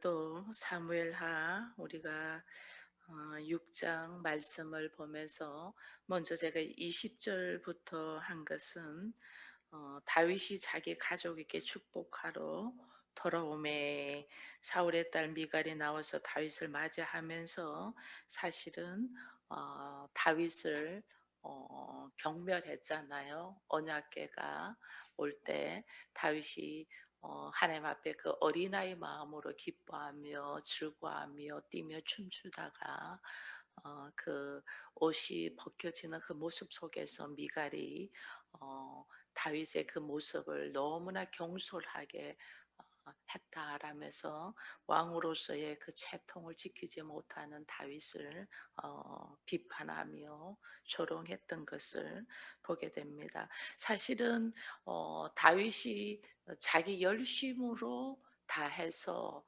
오늘도 사무엘하 우리가 6장 말씀을 보면서 먼저 제가 20절부터 한 것은 다윗이 자기 가족에게 축복하러 돌아오매 사울의 딸 미갈이 나와서 다윗을 맞이하면서 사실은 다윗을 경멸했잖아요. 언약궤가 올 때 다윗이 하나님 앞에 그 어린아이 마음으로 기뻐하며 즐거워하며 뛰며 춤추다가 그 옷이 벗겨지는 그 모습 속에서 미갈이 다윗의 그 모습을 너무나 경솔하게 했다라면서 왕으로서의 그 채통을 지키지 못하는 다윗을 비판하며 조롱했던 것을 보게 됩니다. 사실은 다윗이 자기 열심으로 다 해서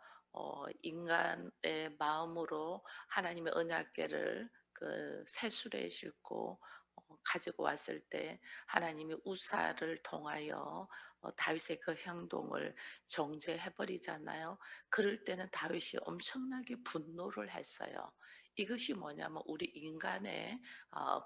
인간의 마음으로 하나님의 언약궤를 그 새수레에 싣고 가지고 왔을 때 하나님이 우사를 통하여 다윗의 그 행동을 정죄해 버리잖아요. 그럴 때는 다윗이 엄청나게 분노를 했어요. 이것이 뭐냐면 우리 인간의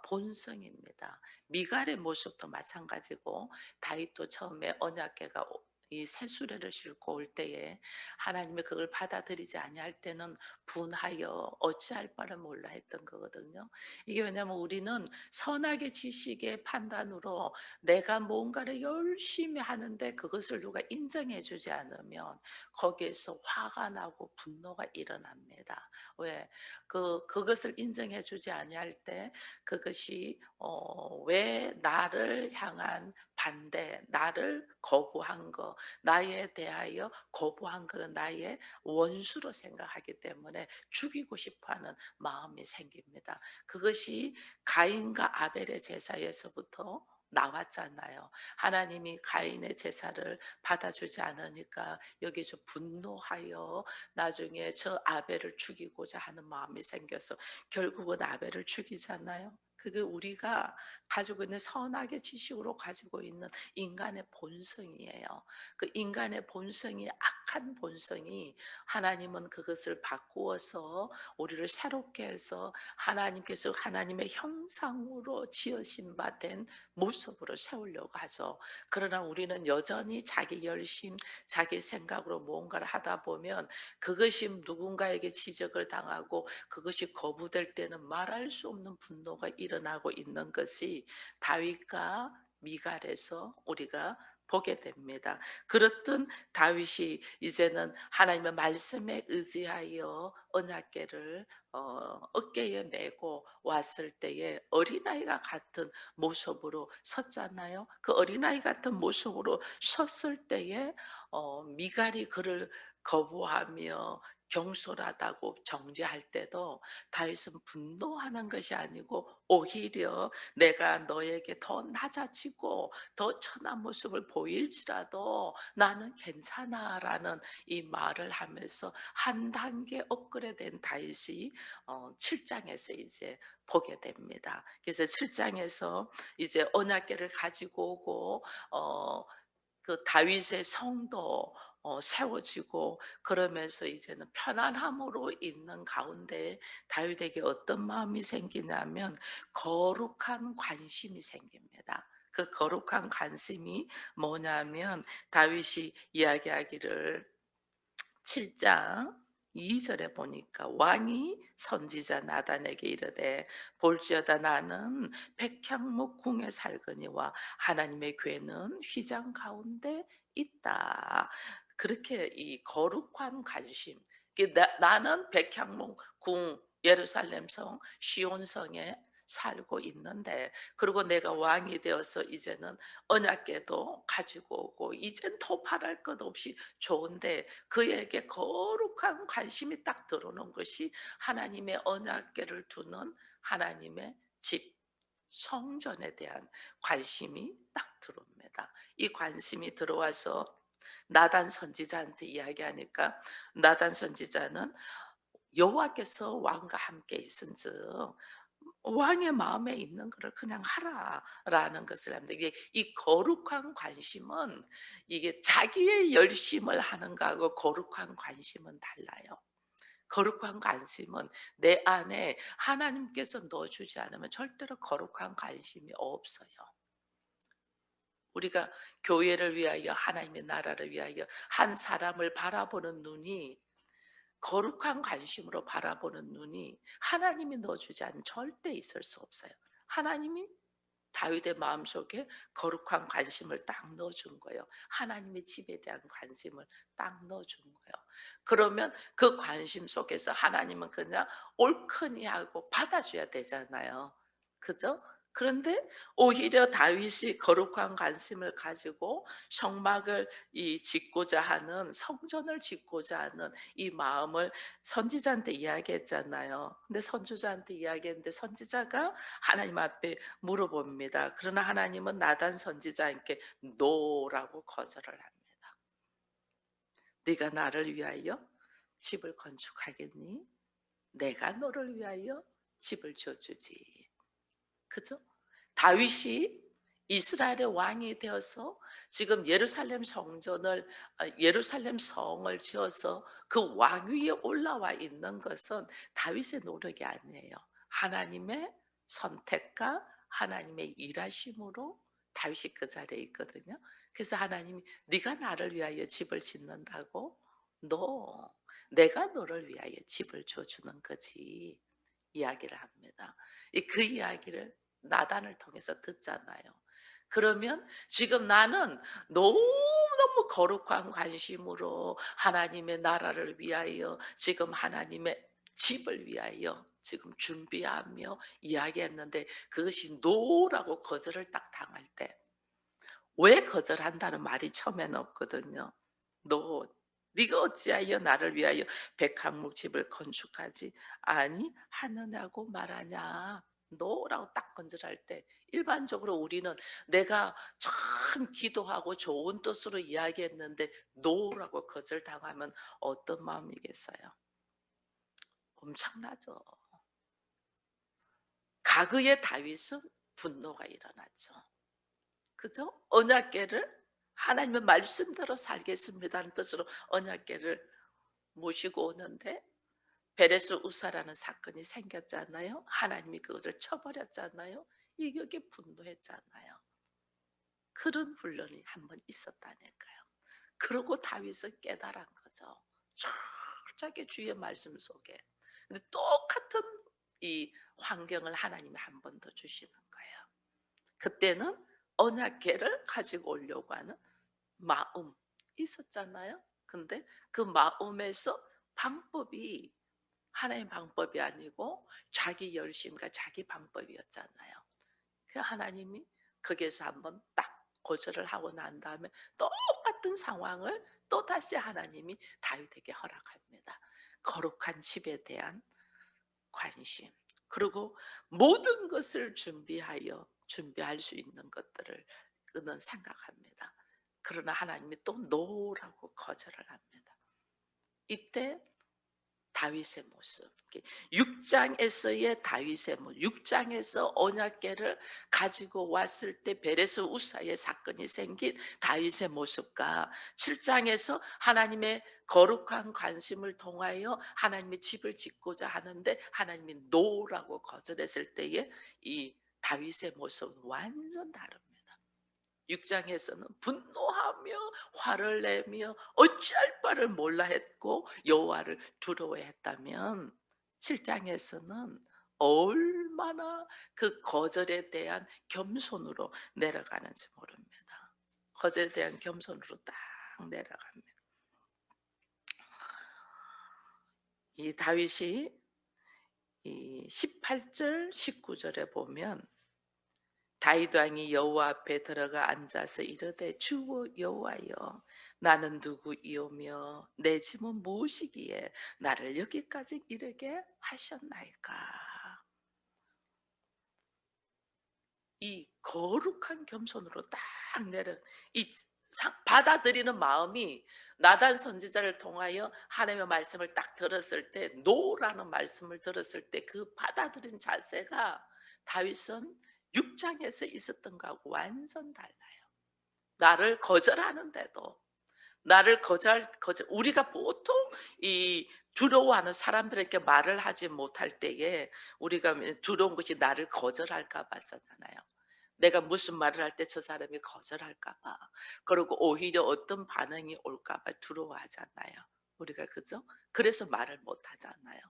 본성입니다. 미갈의 모습도 마찬가지고 다윗도 처음에 언약궤가 이 새수레를 싣고 올 때에 하나님이 그걸 받아들이지 아니할 때는 분하여 어찌할 바를 몰라 했던 거거든요. 이게 왜냐하면 우리는 선악의 지식의 판단으로 내가 뭔가를 열심히 하는데 그것을 누가 인정해 주지 않으면 거기에서 화가 나고 분노가 일어납니다. 왜? 그것을 인정해 주지 아니할 때 그것이 왜 나를 향한 반대, 나를 거부한 거, 나에 대하여 거부한 그런 나의 원수로 생각하기 때문에 죽이고 싶어하는 마음이 생깁니다. 그것이 가인과 아벨의 제사에서부터 나왔잖아요. 하나님이 가인의 제사를 받아주지 않으니까 여기서 분노하여 나중에 저 아벨을 죽이고자 하는 마음이 생겨서 결국은 아벨을 죽이잖아요. 그게 우리가 가지고 있는 선악의 지식으로 가지고 있는 인간의 본성이에요. 그 인간의 본성이 악한 본성이 하나님은 그것을 바꾸어서 우리를 새롭게 해서 하나님께서 하나님의 형상으로 지으신 바 된 모습으로 세우려고 하죠. 그러나 우리는 여전히 자기 열심, 자기 생각으로 무언가를 하다 보면 그것이 누군가에게 지적을 당하고 그것이 거부될 때는 말할 수 없는 분노가 일어나고 있는 것이 다윗과 미갈에서 우리가 보게 됩니다. 그렇던 다윗이 이제는 하나님의 말씀에 의지하여 언약궤를 어깨에 메고 왔을 때에 어린아이가 같은 모습으로 섰잖아요. 그 어린아이 같은 모습으로 섰을 때에 미갈이 그를 거부하며 경솔하다고 정죄할 때도 다윗은 분노하는 것이 아니고 오히려 내가 너에게 더 낮아지고 더 천한 모습을 보일지라도 나는 괜찮아라는 이 말을 하면서 한 단계 업그레이드된 다윗이 7장에서 이제 보게 됩니다. 그래서 7장에서 이제 언약궤를 가지고 오고 그 다윗의 성도 세워지고 그러면서 이제는 편안함으로 있는 가운데 다윗에게 어떤 마음이 생기냐면 거룩한 관심이 생깁니다. 그 거룩한 관심이 뭐냐면 다윗이 이야기하기를 7장 2절에 보니까 왕이 선지자 나단에게 이르되 볼지어다 나는 백향목 궁에 살거니와 하나님의 궤는 휘장 가운데 있다. 그렇게 이 거룩한 관심. 나는 백향목 궁 예루살렘 성 시온성에 살고 있는데 그리고 내가 왕이 되어서 이제는 언약궤도 가지고 오고 이젠 더 바랄 것 없이 좋은데 그에게 거룩한 관심이 딱 들어오는 것이 하나님의 언약궤를 두는 하나님의 집 성전에 대한 관심이 딱 들어옵니다. 이 관심이 들어와서 나단 선지자한테 이야기하니까 나단 선지자는 여호와께서 왕과 함께 있은즉 왕의 마음에 있는 거를 그냥 하라라는 것을 합니다. 이게 이 거룩한 관심은 이게 자기의 열심을 하는 거하고 거룩한 관심은 달라요. 거룩한 관심은 내 안에 하나님께서 넣어주지 않으면 절대로 거룩한 관심이 없어요. 우리가 교회를 위하여 하나님의 나라를 위하여 한 사람을 바라보는 눈이 거룩한 관심으로 바라보는 눈이 하나님이 넣어주지 않으면 절대 있을 수 없어요. 하나님이 다윗의 마음속에 거룩한 관심을 딱 넣어준 거예요. 하나님의 집에 대한 관심을 딱 넣어준 거예요. 그러면 그 관심 속에서 하나님은 그냥 옳거니 하고 받아줘야 되잖아요. 그죠? 그런데 오히려 다윗이 거룩한 관심을 가지고 성막을 짓고자 하는, 성전을 짓고자 하는 이 마음을 선지자한테 이야기했잖아요. 근데 선지자한테 이야기했는데 선지자가 하나님 앞에 물어봅니다. 그러나 하나님은 나단 선지자에게 노라고 거절을 합니다. 네가 나를 위하여 집을 건축하겠니? 내가 너를 위하여 집을 줘주지. 그죠? 다윗이 이스라엘의 왕이 되어서 지금 예루살렘 성전을 예루살렘 성을 지어서 그 왕위에 올라와 있는 것은 다윗의 노력이 아니에요. 하나님의 선택과 하나님의 일하심으로 다윗이 그 자리에 있거든요. 그래서 하나님이 네가 나를 위하여 집을 짓는다고? 너 내가 너를 위하여 집을 줘주는 거지. 이야기를 합니다. 그 이야기를 나단을 통해서 듣잖아요. 그러면 지금 나는 너무너무 거룩한 관심으로 하나님의 나라를 위하여 지금 하나님의 집을 위하여 지금 준비하며 이야기했는데 그것이 노라고 거절을 딱 당할 때 왜 거절한다는 말이 처음에는 없거든요. 너 네가 어찌하여 나를 위하여 백합목 집을 건축하지 아니하느냐고 말하냐. 노라고 딱 건절할 때 일반적으로 우리는 내가 참 기도하고 좋은 뜻으로 이야기했는데 노라고 거절당하면 어떤 마음이겠어요? 엄청나죠. 가그의 다윗은 분노가 일어났죠. 그죠? 언약궤를 하나님의 말씀대로 살겠습니다는 뜻으로 언약궤를 모시고 오는데 베레스 우사라는 사건이 생겼잖아요. 하나님이 그것을 쳐버렸잖아요. 이게 분노했잖아요. 그런 훈련이 한 번 있었다니까요. 그러고 다윗은 깨달은 거죠. 철저하게 주의 말씀 속에. 근데 똑같은 이 환경을 하나님이 한 번 더 주시는 거예요. 그때는 언약궤를 가지고 오려고 하는 마음 있었잖아요. 근데 그 마음에서 방법이 하나의 방법이 아니고 자기 열심과 자기 방법이었잖아요. 그 하나님이 거기에서 한번 딱 거절을 하고 난 다음에 똑같은 상황을 또 다시 하나님이 다윗에게 허락합니다. 거룩한 집에 대한 관심. 그리고 모든 것을 준비할 수 있는 것들을 그는 생각합니다. 그러나 하나님이 또 노라고 거절을 합니다. 이때 다윗의 모습, 6장에서의 다윗의 모습, 6장에서 언약궤를 가지고 왔을 때 베레스 우사의 사건이 생긴 다윗의 모습과 7장에서 하나님의 거룩한 관심을 통하여 하나님의 집을 짓고자 하는데 하나님이 노라고 거절했을 때의 이 다윗의 모습은 완전 다릅니다. 6장에서는 분노하며 화를 내며 어찌할 바를 몰라 했고 여호와를 두려워했다면 7장에서는 얼마나 그 거절에 대한 겸손으로 내려가는지 모릅니다. 거절에 대한 겸손으로 딱 내려갑니다. 이 다윗이 이 18절 19절에 보면 다윗 왕이 여호와 앞에 들어가 앉아서 이르되 주 여호와여 나는 누구이오며 내 짐은 무엇이기에 나를 여기까지 이르게 하셨나이까. 이 거룩한 겸손으로 딱 내려 이 받아들이는 마음이 나단 선지자를 통하여 하나님의 말씀을 딱 들었을 때 노라는 말씀을 들었을 때 그 받아들인 자세가 다윗은 6장에서 있었던 거하고 완전 달라요. 나를 거절하는데도 나를 거절 우리가 보통 이 두려워하는 사람들에게 말을 하지 못할 때에 우리가 두려운 것이 나를 거절할까 봐서잖아요. 내가 무슨 말을 할 때 저 사람이 거절할까 봐. 그리고 오히려 어떤 반응이 올까 봐 두려워하잖아요. 우리가 그죠? 그래서 말을 못 하잖아요.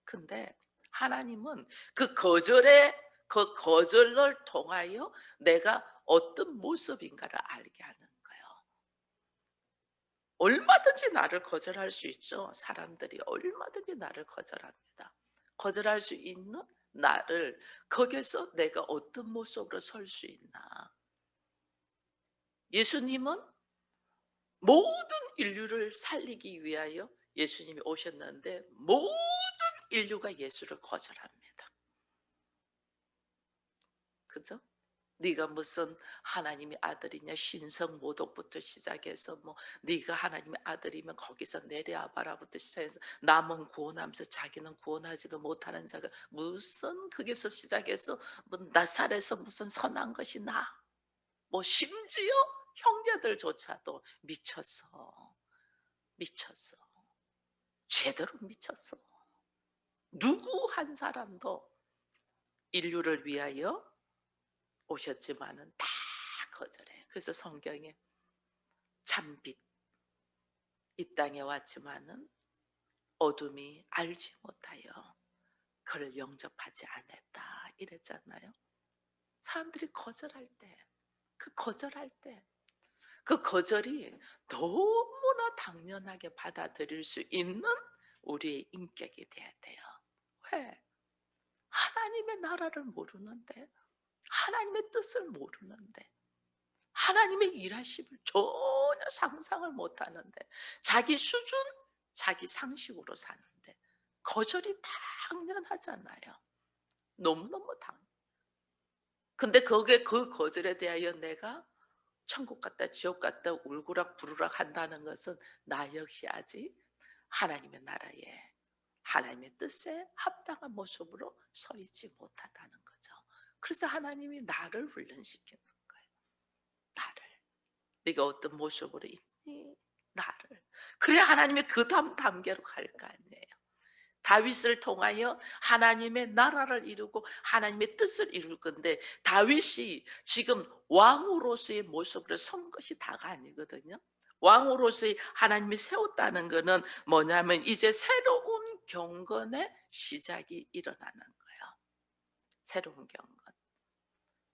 근데 하나님은 그 거절을 통하여 내가 어떤 모습인가를 알게 하는 거예요. 얼마든지 나를 거절할 수 있죠. 사람들이 얼마든지 나를 거절합니다. 거절할 수 있는 나를 거기서 내가 어떤 모습으로 설 수 있나. 예수님은 모든 인류를 살리기 위하여 예수님이 오셨는데 모든 인류가 예수를 거절합니다. 그죠? 네가 무슨 하나님의 아들이냐 신성 모독부터 시작해서 뭐 네가 하나님의 아들이면 거기서 내려와 봐라부터 시작해서 남은 구원하면서 자기는 구원하지도 못하는 자가 무슨 거기서 시작해서 뭐 나살에서 무슨 선한 것이 나. 뭐 심지어 형제들조차도 미쳤어. 미쳤어. 제대로 미쳤어. 누구 한 사람도 인류를 위하여 오셨지만은 다 거절해요. 그래서 성경에 참빛 이 땅에 왔지만은 어둠이 알지 못하여 그를 영접하지 않았다 이랬잖아요. 사람들이 거절할 때, 그 거절할 때, 그 거절이 너무나 당연하게 받아들일 수 있는 우리의 인격이 돼야 돼요. 왜? 하나님의 나라를 모르는데, 하나님의 뜻을 모르는데, 하나님의 일하심을 전혀 상상을 못하는데 자기 수준, 자기 상식으로 사는데 거절이 당연하잖아요. 너무너무 근데 거기에 그 거절에 대하여 내가 천국 갔다 지옥 갔다 울고락 부르락 한다는 것은 나 역시 아직 하나님의 나라에 하나님의 뜻에 합당한 모습으로 서 있지 못하다는 거죠. 그래서 하나님이 나를 훈련시키는 거예요. 나를. 네가 어떤 모습으로 있니? 나를. 그래야 하나님이 그 다음 단계로 갈 거 아니에요. 다윗을 통하여 하나님의 나라를 이루고 하나님의 뜻을 이룰 건데 다윗이 지금 왕으로서의 모습으로 선 것이 다가 아니거든요. 왕으로서의 하나님이 세웠다는 것은 뭐냐면 이제 새로운 경건의 시작이 일어나는 거예요. 새로운 경건.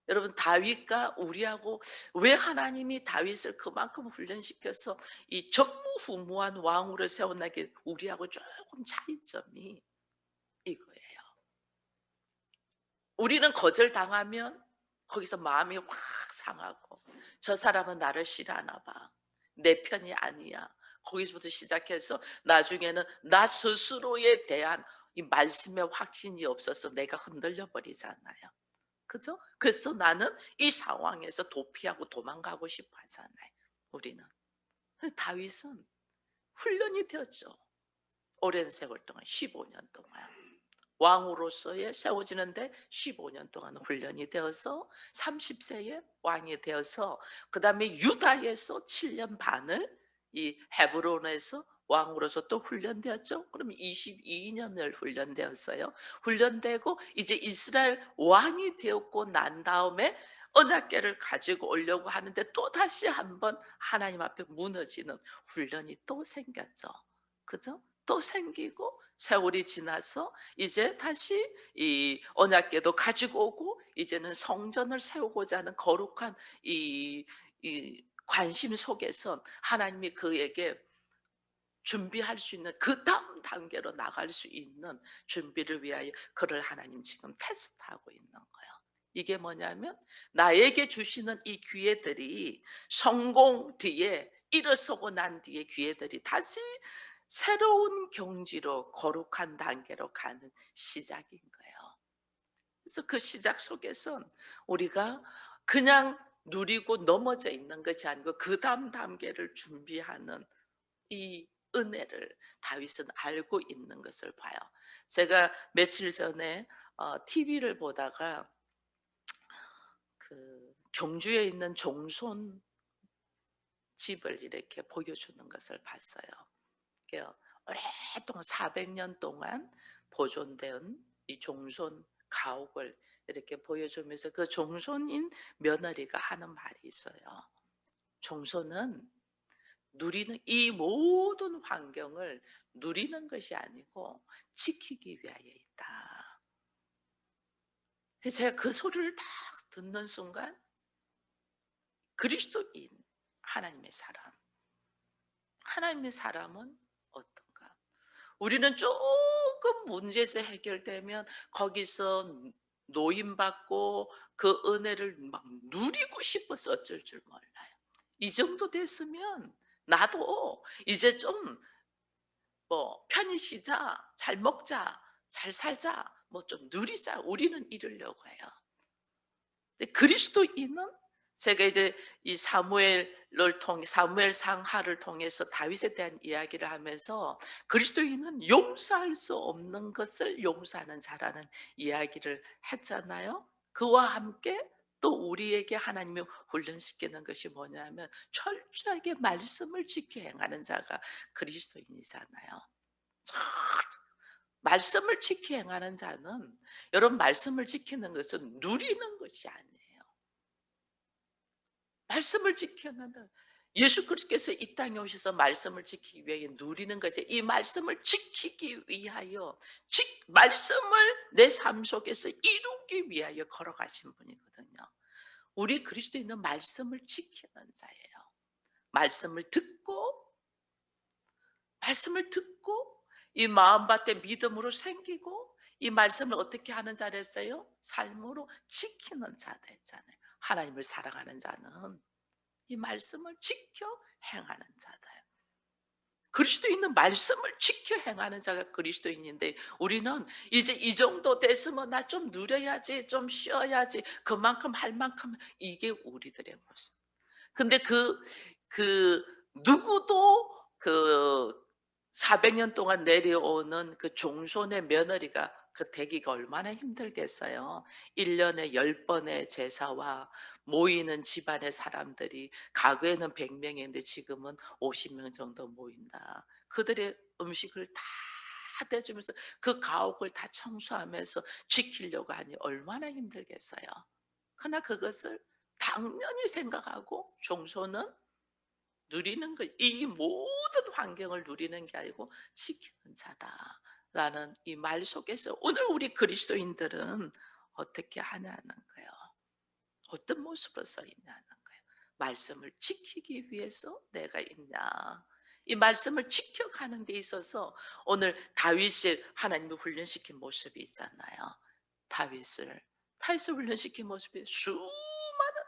여러분 다윗과 우리하고 왜 하나님이 다윗을 그만큼 훈련시켜서 이 전무후무한 왕으로 세워나게 우리하고 조금 차이점이 이거예요. 우리는 거절당하면 거기서 마음이 확 상하고 저 사람은 나를 싫어하나 봐. 내 편이 아니야. 거기서부터 시작해서 나중에는 나 스스로에 대한 이 말씀의 확신이 없어서 내가 흔들려 버리잖아요. 그죠? 그래서 나는 이 상황에서 도피하고 도망가고 싶어 하잖아요. 우리는. 다윗은 훈련이 되었죠. 오랜 세월 동안 15년 동안. 왕으로서의 세워지는데 15년 동안 훈련이 되어서 30세에 왕이 되어서 그다음에 유다에서 7년 반을 이 헤브론에서 왕으로서 또 훈련되었죠. 그럼 22년을 훈련되었어요. 훈련되고 이제 이스라엘 왕이 되었고 난 다음에 언약궤를 가지고 오려고 하는데 또 다시 한번 하나님 앞에 무너지는 훈련이 또 생겼죠. 그죠? 또 생기고 세월이 지나서 이제 다시 이 언약궤도 가지고 오고 이제는 성전을 세우고자 하는 거룩한 이 관심 속에서 하나님이 그에게 준비할 수 있는 그 다음 단계로 나갈 수 있는 준비를 위하여 그를 하나님 지금 테스트하고 있는 거예요. 이게 뭐냐면 나에게 주시는 이 기회들이 성공 뒤에 일어서고 난 뒤에 기회들이 다시 새로운 경지로 거룩한 단계로 가는 시작인 거예요. 그래서 그 시작 속에선 우리가 그냥 누리고 넘어져 있는 것이 아니고 그다음 단계를 준비하는 이 은혜를 다윗은 알고 있는 것을 봐요. 제가 며칠 전에 TV를 보다가 그 경주에 있는 종손 집을 이렇게 보여주는 것을 봤어요. 이게 오랫동안 400년 동안 보존된 이 종손 가옥을 이렇게 보여주면서 그 종손인 며느리가 하는 말이 있어요. 종손은 누리는 이 모든 환경을 누리는 것이 아니고 지키기 위하여 있다. 그래서 제가 그 소리를 딱 듣는 순간 그리스도인 하나님의 사람, 하나님의 사람은 어떤가? 우리는 조금 문제에서 해결되면 거기서 노임받고 그 은혜를 막 누리고 싶어서 어쩔 줄 몰라요. 이 정도 됐으면 나도 이제 좀 편히 쉬자, 잘 먹자, 잘 살자, 뭐 좀 누리자. 우리는 이러려고 해요. 근데 그리스도인은 제가 이제 이 사무엘을 통해 사무엘상 하를 통해서 다윗에 대한 이야기를 하면서 그리스도인은 용서할 수 없는 것을 용서하는 자라는 이야기를 했잖아요. 그와 함께 또 우리에게 하나님이 훈련시키는 것이 뭐냐면 철저하게 말씀을 지켜 행하는 자가 그리스도인이잖아요. 참, 말씀을 지켜 행하는 자는 여러분 말씀을 지키는 것은 누리는 것이 아니에요. 말씀을 지켜야 한다. 예수 그리스도께서 이 땅에 오셔서 말씀을 지키기 위해 누리는 것이 이 말씀을 지키기 위하여 말씀을 내 삶 속에서 이루기 위하여 걸어가신 분이거든요. 우리 그리스도인은 말씀을 지키는 자예요. 말씀을 듣고 이 마음밭에 믿음으로 생기고 이 말씀을 어떻게 하는 자 됐어요? 삶으로 지키는 자 됐잖아요. 하나님을 사랑하는 자는 이 말씀을 지켜 행하는 자다. 그리스도인은 말씀을 지켜 행하는 자가 그리스도인인데 우리는 이제 이 정도 됐으면 나 좀 누려야지, 좀 쉬어야지, 그만큼 할 만큼 이게 우리들의 모습. 근데 그 누구도 그 400년 동안 내려오는 그 종손의 며느리가 그 되기가 얼마나 힘들겠어요. 1년에 10번의 제사와 모이는 집안의 사람들이 과거에는 100명이었는데 지금은 50명 정도 모인다. 그들의 음식을 다 대주면서 그 가옥을 다 청소하면서 지키려고 하니 얼마나 힘들겠어요. 그러나 그것을 당연히 생각하고 종소는 누리는 것, 이 모든 환경을 누리는 게 아니고 지키는 자다라는 이 말 속에서 오늘 우리 그리스도인들은 어떻게 하냐는 거예요. 어떤 모습으로 서 있냐는 거예요. 말씀을 지키기 위해서 내가 있냐. 이 말씀을 지켜가는 데 있어서 오늘 다윗을 하나님이 훈련시킨 모습이 있잖아요. 다윗을 다윗을 훈련시킨 모습이 수많은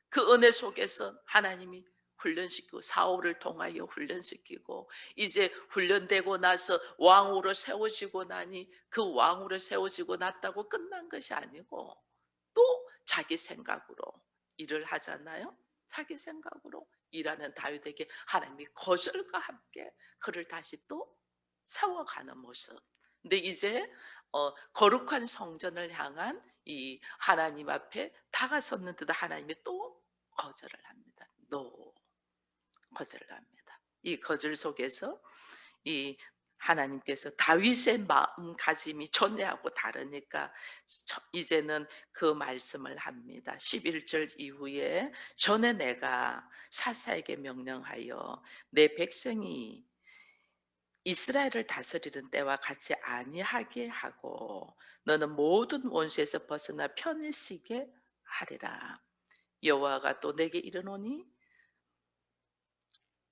그 은혜 속에서 하나님이 훈련시키고 사울을 통하여 훈련시키고 이제 훈련되고 나서 왕으로 세워지고 나니 그 왕으로 세워지고 났다고 끝난 것이 아니고 또 자기 생각으로 일을 하잖아요. 자기 생각으로 일하는 다윗에게 하나님이 거절과 함께 그를 다시 또 세워가는 모습. 근데 이제 거룩한 성전을 향한 이 하나님 앞에 다가섰는데도 하나님이 또 거절을 합니다. No. 거절을 합니다. 이 거절 속에서 이 하나님께서 다윗의 마음가짐이 전에하고 다르니까 이제는 그 말씀을 합니다. 11절 이후에 전에 내가 사사에게 명령하여 내 백성이 이스라엘을 다스리는 때와 같이 아니하게 하고 너는 모든 원수에서 벗어나 편히 쉬게 하리라. 여호와가 또 내게 이르노니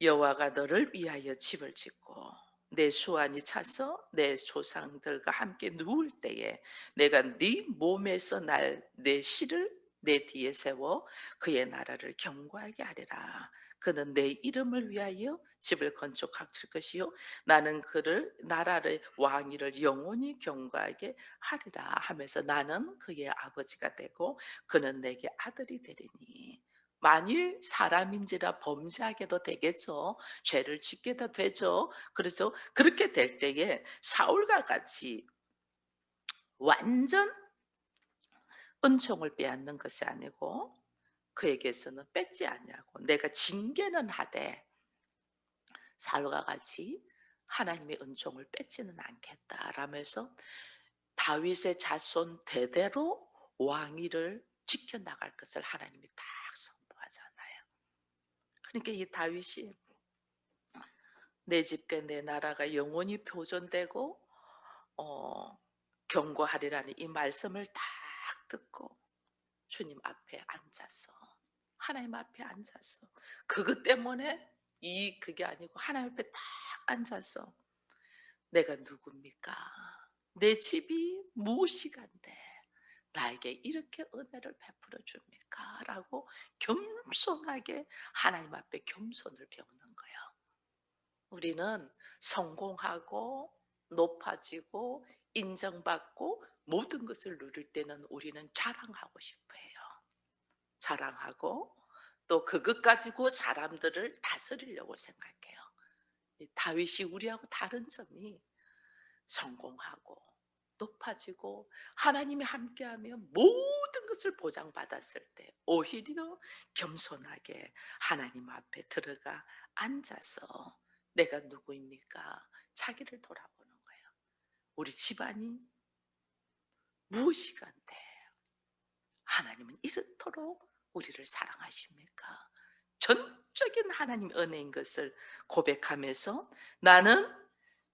여호와가 너를 위하여 집을 짓고 내 수완이 차서 내 조상들과 함께 누울 때에 내가 네 몸에서 날 내 씨를 내 뒤에 세워 그의 나라를 견고하게 하리라. 그는 내 이름을 위하여 집을 건축할 것이요 나는 그를 나라를 왕위를 영원히 견고하게 하리라 하면서 나는 그의 아버지가 되고 그는 내게 아들이 되리니 만일 사람인지라 범죄하게도 되겠죠. 죄를 짓게도 되죠. 그래서 그렇게 될 때에 사울과 같이 완전 은총을 빼앗는 것이 아니고 그에게서는 뺏지 아니하고 내가 징계는 하되 사울과 같이 하나님의 은총을 뺏지는 않겠다라면서 다윗의 자손 대대로 왕위를 지켜나갈 것을 하나님이 딱 선포하잖아요. 그러니까 이 다윗이 내 집과 내 나라가 영원히 보존되고 어 경고하리라는 이 말씀을 딱 듣고 주님 앞에 앉아서 하나님 앞에 앉아서 그것 때문에 그게 아니고 하나님 앞에 딱 앉아서 내가 누굽니까? 내 집이 무엇이간데 나에게 이렇게 은혜를 베풀어 줍니까? 라고 겸손하게 하나님 앞에 겸손을 배우는 거예요. 우리는 성공하고 높아지고 인정받고 모든 것을 누릴 때는 우리는 자랑하고 싶어 해요. 자랑하고 또 그것 가지고 사람들을 다스리려고 생각해요. 다윗이 우리하고 다른 점이 성공하고 높아지고 하나님이 함께하면 모든 것을 보장받았을 때 오히려 겸손하게 하나님 앞에 들어가 앉아서 내가 누구입니까? 자기를 돌아보는 거예요. 우리 집안이 무엇이간데 하나님은 이렇도록 우리를 사랑하십니까? 전적인 하나님 은혜인 것을 고백하면서 나는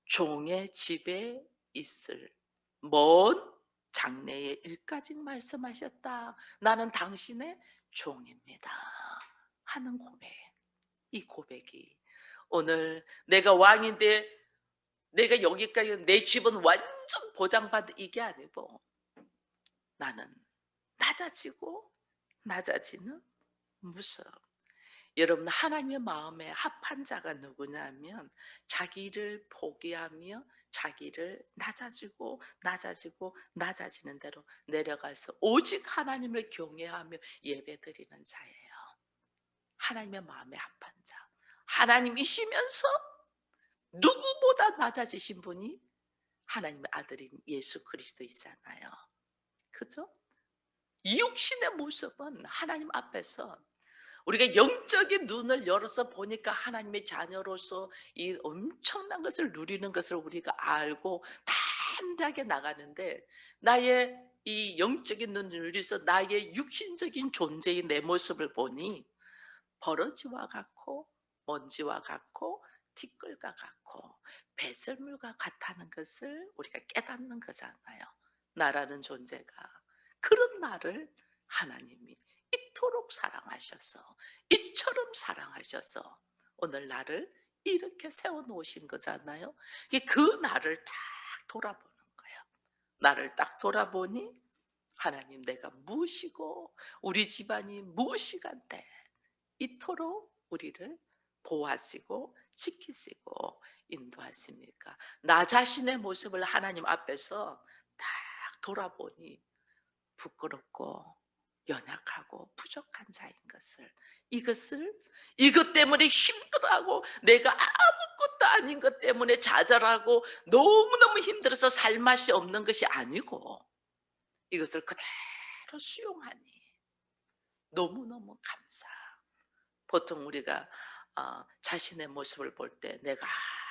종의 집에 있을 먼 장래의 일까지 말씀하셨다. 나는 당신의 종입니다. 하는 고백. 이 고백이 오늘 내가 왕인데 내가 여기까지 내 집은 완전 보장받은 이게 아니고 나는 낮아지고 낮아지는 모습. 여러분 하나님의 마음에 합한 자가 누구냐면 자기를 포기하며 자기를 낮아지고 낮아지고 낮아지는 대로 내려가서 오직 하나님을 경외하며 예배드리는 자예요. 하나님의 마음에 합한 자. 하나님이시면서 누구보다 낮아지신 분이 하나님의 아들인 예수 그리스도이잖아요. 그죠? 육신의 모습은 하나님 앞에서 우리가 영적인 눈을 열어서 보니까 하나님의 자녀로서 이 엄청난 것을 누리는 것을 우리가 알고 담대하게 나가는데 나의 이 영적인 눈을 누려서 나의 육신적인 존재의 내 모습을 보니 버러지와 같고 먼지와 같고 티끌과 같고 배설물과 같다는 것을 우리가 깨닫는 거잖아요. 나라는 존재가 그런 나를 하나님이 이토록 사랑하셔서 이처럼 사랑하셔서 오늘 나를 이렇게 세워놓으신 거잖아요. 그 나를 딱 돌아보는 거예요. 나를 딱 돌아보니 하나님 내가 무엇이고 우리 집안이 무엇이간데 이토록 우리를 보호하시고 지키시고 인도하십니까? 나 자신의 모습을 하나님 앞에서 딱 돌아보니 부끄럽고 연약하고 부족한 자인 것을 이것 때문에 힘들어하고 내가 아무것도 아닌 것 때문에 좌절하고 너무너무 힘들어서 살 맛이 없는 것이 아니고 이것을 그대로 수용하니 너무너무 감사. 보통 우리가 자신의 모습을 볼 때 내가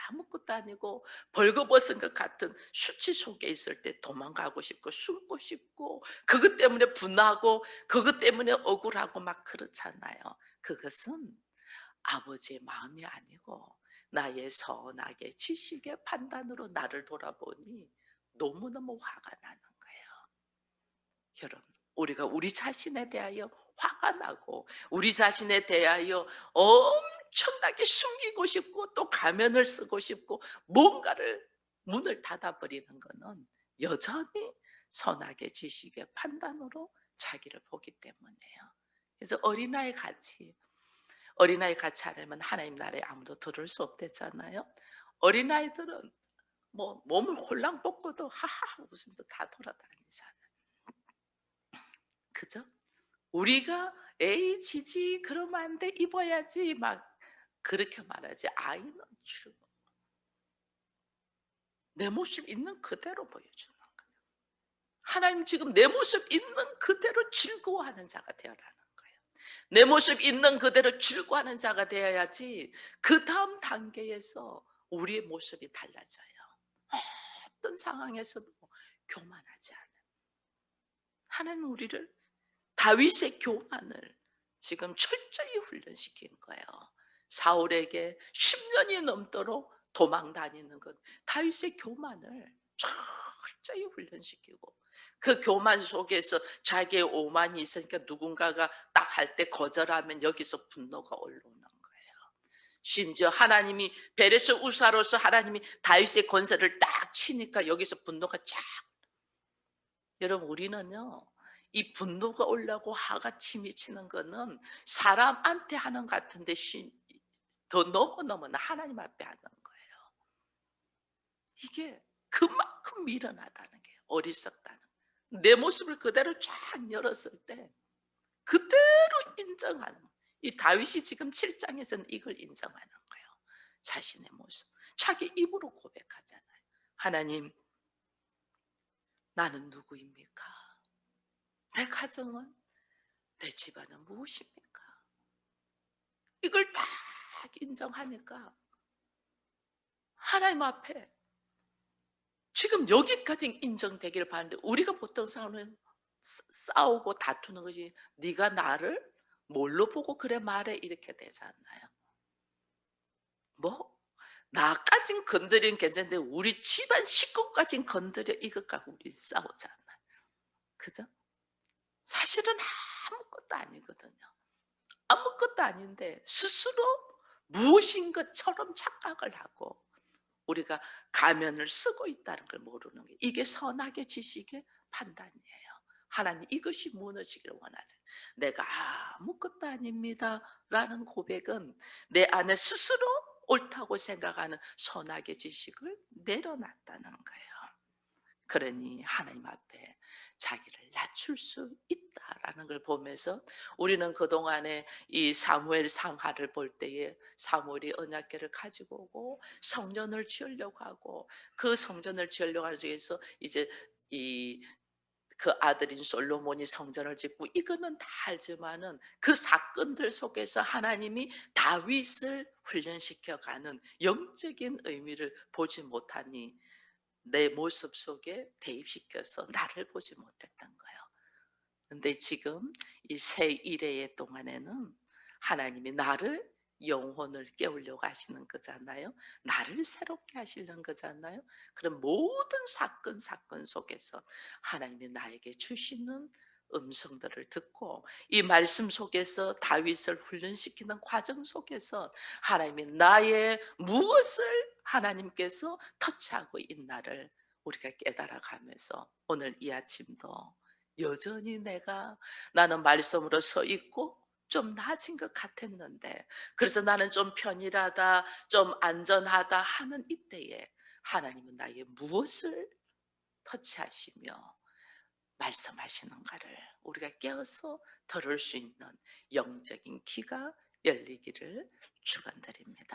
아무것도 아니고 벌거벗은 것 같은 수치 속에 있을 때 도망가고 싶고 숨고 싶고 그것 때문에 분하고 그것 때문에 억울하고 막 그렇잖아요. 그것은 아버지의 마음이 아니고 나의 선악의 지식의 판단으로 나를 돌아보니 너무너무 화가 나는 거예요. 여러분, 우리가 우리 자신에 대하여 화가 나고 우리 자신에 대하여 엄청나게 숨기고 싶고 또 가면을 쓰고 싶고 뭔가를 문을 닫아버리는 것은 여전히 선악의 지식의 판단으로 자기를 보기 때문이에요. 그래서 어린아이 같이 하려면 하나님 나라에 아무도 들을 수 없댔잖아요. 어린아이들은 뭐 몸을 홀랑 벗고도 하하 웃으면서 다 돌아다니잖아요. 그죠? 우리가 "에이 지지 그러면 안 돼. 입어야지." 막 그렇게 말하지. 아이는 주로 내 모습 있는 그대로 보여주는 거예요. 하나님 지금 내 모습 있는 그대로 즐거워하는 자가 되어라는 거예요. 내 모습 있는 그대로 즐거워하는 자가 되어야지 그다음 단계에서 우리의 모습이 달라져요. 어떤 상황에서도 교만하지 않아요. 하나님은 우리를 다윗의 교만을 지금 철저히 훈련시킨 거예요. 사울에게 10년이 넘도록 도망 다니는 것, 다윗의 교만을 철저히 훈련시키고 그 교만 속에서 자기의 오만이 있으니까 누군가가 딱 할 때 거절하면 여기서 분노가 올라오는 거예요. 심지어 하나님이 베레스 우사로서 하나님이 다윗의 권세를 딱 치니까 여기서 분노가 쫙. 여러분 우리는요. 이 분노가 올라오고 화가 치미치는 거는 사람한테 하는 것 같은데 더 너무너무나 하나님 앞에 하는 거예요. 이게 그만큼 미련하다는 게 어리석다는 거예요. 내 모습을 그대로 쫙 열었을 때 그대로 인정하는 이 다윗이 지금 7장에서는 이걸 인정하는 거예요. 자신의 모습. 자기 입으로 고백하잖아요. 하나님, 나는 누구입니까? 내 가정은, 내 집안은 무엇입니까? 이걸 딱 인정하니까 하나님 앞에 지금 여기까지 인정되기를 바라는데 우리가 보통 상황은 싸우고 다투는 것이 네가 나를 뭘로 보고 그래 말해 이렇게 되지 않나요? 뭐 나까진 건드리면 괜찮은데 우리 집안 식구까진 건드려 이것 갖고 우리 싸우지 않나요? 그죠? 사실은 아무것도 아니거든요. 아무것도 아닌데 스스로 무엇인 것처럼 착각을 하고 우리가 가면을 쓰고 있다는 걸 모르는 게 이게 선악의 지식의 판단이에요. 하나님 이것이 무너지기를 원하세요. 내가 아무것도 아닙니다라는 고백은 내 안에 스스로 옳다고 생각하는 선악의 지식을 내려놨다는 거예요. 그러니 하나님 앞에 자기를 낮출 수 있다라는 걸 보면서 우리는 그동안에 이 사무엘 상하를 볼 때에 사무엘이 언약궤를 가지고 오고 성전을 지으려고 하고 그 성전을 지으려고 하기 위해서 이제 이 그 아들인 솔로몬이 성전을 짓고 이거는 다 알지만은 그 사건들 속에서 하나님이 다윗을 훈련시켜 가는 영적인 의미를 보지 못하니 내 모습 속에 대입시켜서 나를 보지 못했던 거예요. 근데 지금 이 새 일회의 동안에는 하나님이 나를 영혼을 깨우려고 하시는 거잖아요. 나를 새롭게 하시는 거잖아요. 그럼 모든 사건 속에서 하나님이 나에게 주시는 음성들을 듣고 이 말씀 속에서 다윗을 훈련시키는 과정 속에서 하나님이 나의 무엇을 하나님께서 터치하고 있나를 우리가 깨달아 가면서 오늘 이 아침도 여전히 나는 말씀으로 서 있고 좀 나아진 것 같았는데 그래서 나는 좀 편일하다 좀 안전하다 하는 이때에 하나님은 나의 무엇을 터치하시며 말씀하시는가를 우리가 깨어서 들을 수 있는 영적인 귀가 열리기를 축원드립니다.